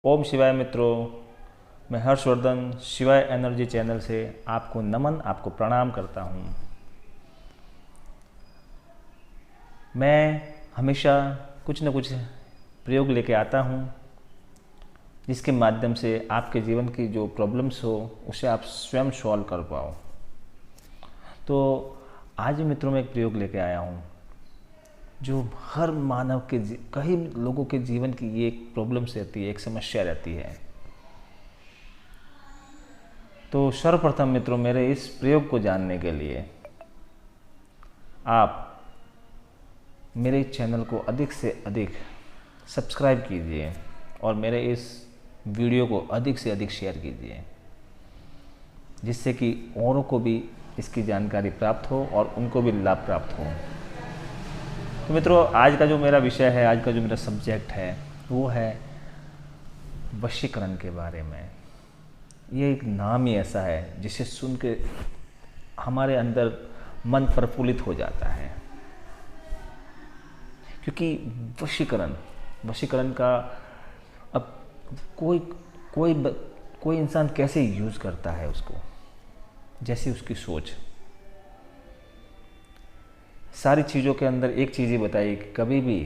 ओम शिवाय मित्रों, मैं हर्षवर्धन शिवाय एनर्जी चैनल से आपको नमन, आपको प्रणाम करता हूँ। मैं हमेशा कुछ न कुछ प्रयोग लेके आता हूँ जिसके माध्यम से आपके जीवन की जो प्रॉब्लम्स हो उसे आप स्वयं सॉल्व कर पाओ। तो आज मित्रों मैं एक प्रयोग लेके आया हूँ जो हर मानव के कई लोगों के जीवन की ये एक प्रॉब्लम्स रहती है, एक समस्या रहती है। तो सर्वप्रथम मित्रों, मेरे इस प्रयोग को जानने के लिए आप मेरे चैनल को अधिक से अधिक सब्सक्राइब कीजिए और मेरे इस वीडियो को अधिक से अधिक शेयर कीजिए, जिससे कि औरों को भी इसकी जानकारी प्राप्त हो और उनको भी लाभ प्राप्त हो। तो मित्रों, आज का जो मेरा विषय है, आज का जो मेरा सब्जेक्ट है वो है वशीकरण के बारे में। ये एक नाम ही ऐसा है जिसे सुन के हमारे अंदर मन प्रफुल्लित हो जाता है, क्योंकि वशीकरण का अब कोई कोई कोई इंसान कैसे यूज़ करता है उसको, जैसे उसकी सोच। सारी चीज़ों के अंदर एक चीज़ ही बताइए कि कभी भी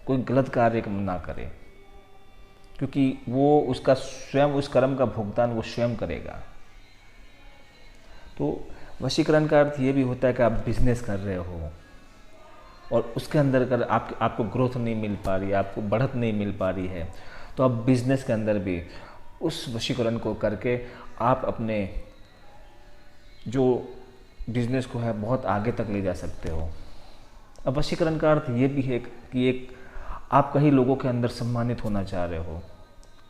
कोई गलत कार्य ना करे, क्योंकि वो उसका स्वयं उस कर्म का भुगतान वो स्वयं करेगा। तो वशीकरण का अर्थ ये भी होता है कि आप बिजनेस कर रहे हो और उसके अंदर अगर आपको ग्रोथ नहीं मिल पा रही है, आपको बढ़त नहीं मिल पा रही है, तो आप बिजनेस के अंदर भी उस वशीकरण को करके आप अपने जो बिजनेस को है बहुत आगे तक ले जा सकते हो। अब वशीकरण का अर्थ ये भी है कि एक आप कई लोगों के अंदर सम्मानित होना चाह रहे हो,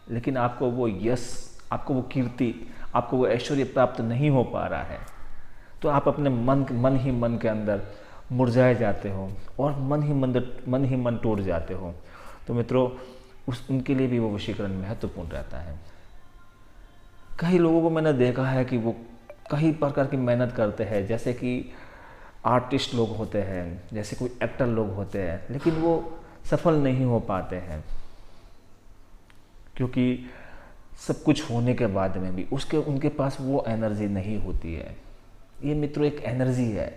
लेकिन आपको वो यश, आपको वो कीर्ति, आपको वो ऐश्वर्य प्राप्त नहीं हो पा रहा है, तो आप अपने मन के अंदर मुरझाए जाते हो और मन ही मन टूट जाते हो। तो मित्रों, उनके लिए भी वो वशीकरण महत्वपूर्ण रहता है। कई लोगों को मैंने देखा है कि वो कई प्रकार की मेहनत करते हैं, जैसे कि आर्टिस्ट लोग होते हैं, जैसे कोई एक्टर लोग होते हैं, लेकिन वो सफल नहीं हो पाते हैं, क्योंकि सब कुछ होने के बाद में भी उनके पास वो एनर्जी नहीं होती है। ये मित्रों एक एनर्जी है,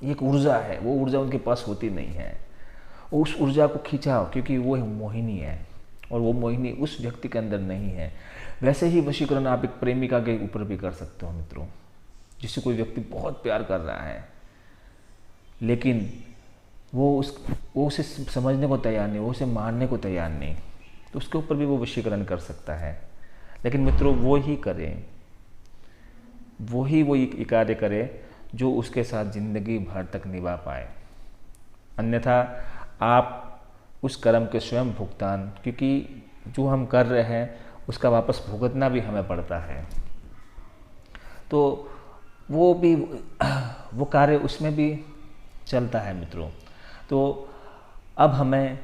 एक ऊर्जा है, वो ऊर्जा उनके पास होती नहीं है। उस ऊर्जा को खिंचाओ, क्योंकि वो मोहिनी है और वो मोहिनी उस व्यक्ति के अंदर नहीं है। वैसे ही वशीकरण आप एक प्रेमिका के ऊपर भी कर सकते हो मित्रों, जिससे कोई व्यक्ति बहुत प्यार कर रहा है, लेकिन वो उसे समझने को तैयार नहीं, वो उसे मानने को तैयार नहीं, तो उसके ऊपर भी वो वशीकरण कर सकता है। लेकिन मित्रों, वो ही कार्य करे जो उसके साथ ज़िंदगी भर तक निभा पाए। अन्यथा आप उस कर्म के स्वयं भुगतान, क्योंकि जो हम कर रहे हैं उसका वापस भुगतना भी हमें पड़ता है, तो वो कार्य उसमें भी चलता है मित्रों। तो अब हमें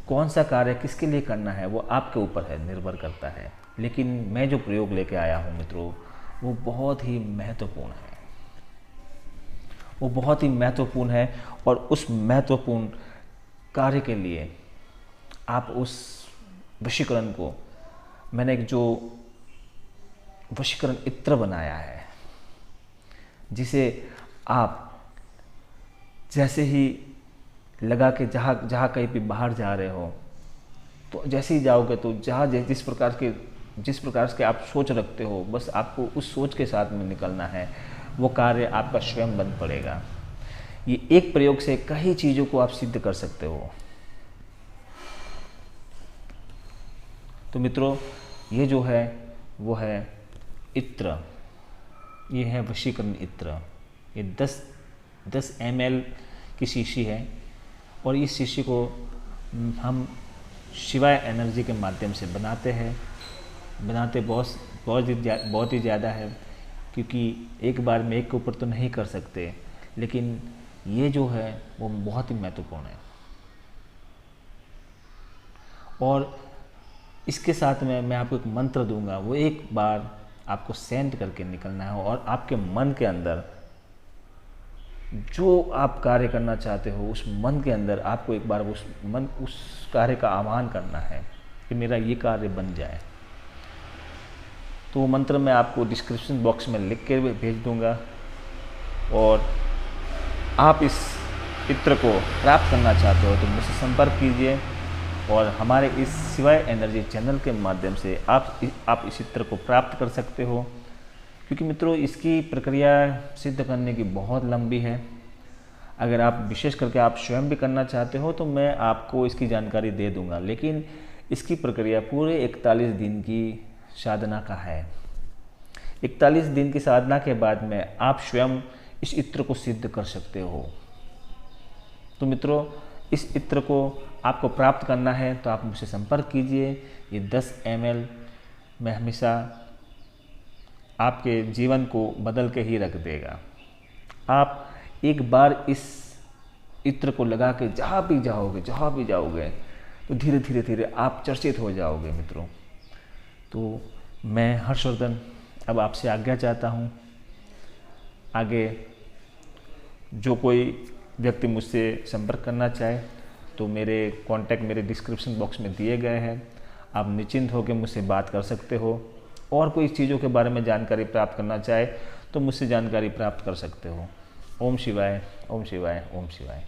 कौन सा कार्य किसके लिए करना है वो आपके ऊपर है, निर्भर करता है। लेकिन मैं जो प्रयोग लेके आया हूँ मित्रों, वो बहुत ही महत्वपूर्ण है, वो बहुत ही महत्वपूर्ण है। और उस महत्वपूर्ण कार्य के लिए आप उस वशीकरण को, मैंने एक जो वशीकरण इत्र बनाया है, जिसे आप जैसे ही लगा के जहाँ कहीं भी बाहर जा रहे हो, तो जैसे ही जाओगे तो जिस प्रकार के आप सोच रखते हो, बस आपको उस सोच के साथ में निकलना है, वो कार्य आपका स्वयं बन पड़ेगा। ये एक प्रयोग से कई चीज़ों को आप सिद्ध कर सकते हो। तो मित्रों, ये जो है वो है इत्र, ये है वशीकरण इत्र। ये 10 ml की शीशी है और इस शीशी को हम शिवाय एनर्जी के माध्यम से बनाते बहुत ही ज़्यादा है, क्योंकि एक बार में एक के ऊपर तो नहीं कर सकते, लेकिन ये जो है वो बहुत ही महत्वपूर्ण है। और इसके साथ में मैं आपको एक मंत्र दूंगा, वो एक बार आपको सेंड करके निकलना है और आपके मन के अंदर जो आप कार्य करना चाहते हो, उस मन के अंदर आपको एक बार उस कार्य का आह्वान करना है। कि मेरा ये कार्य बन जाए। तो वो मंत्र मैं आपको डिस्क्रिप्शन बॉक्स में लिख के भेज दूँगा, और आप इस इत्र को प्राप्त करना चाहते हो तो मुझसे संपर्क कीजिए, और हमारे इस शिवाय एनर्जी चैनल के माध्यम से आप इस इत्र को प्राप्त कर सकते हो। क्योंकि मित्रों, इसकी प्रक्रिया सिद्ध करने की बहुत लंबी है। अगर आप विशेष करके आप स्वयं भी करना चाहते हो तो मैं आपको इसकी जानकारी दे दूंगा, लेकिन इसकी प्रक्रिया पूरे 41 दिन की साधना का है। 41 दिन की साधना के बाद में आप स्वयं इस इत्र को सिद्ध कर सकते हो। तो मित्रों, इस इत्र को आपको प्राप्त करना है तो आप मुझसे संपर्क कीजिए। ये 10 ml में हमेशा आपके जीवन को बदल के ही रख देगा। आप एक बार इस इत्र को लगा के जहाँ भी जाओगे तो धीरे धीरे आप चर्चित हो जाओगे मित्रों। तो मैं हर्षवर्धन अब आपसे आज्ञा चाहता हूँ। आगे जो कोई व्यक्ति मुझसे संपर्क करना चाहे तो मेरे कॉन्टैक्ट मेरे डिस्क्रिप्शन बॉक्स में दिए गए हैं। आप निश्चिंत होकर मुझसे बात कर सकते हो, और कोई चीज़ों के बारे में जानकारी प्राप्त करना चाहे तो मुझसे जानकारी प्राप्त कर सकते हो। ओम शिवाय, ओम शिवाय, ओम शिवाय।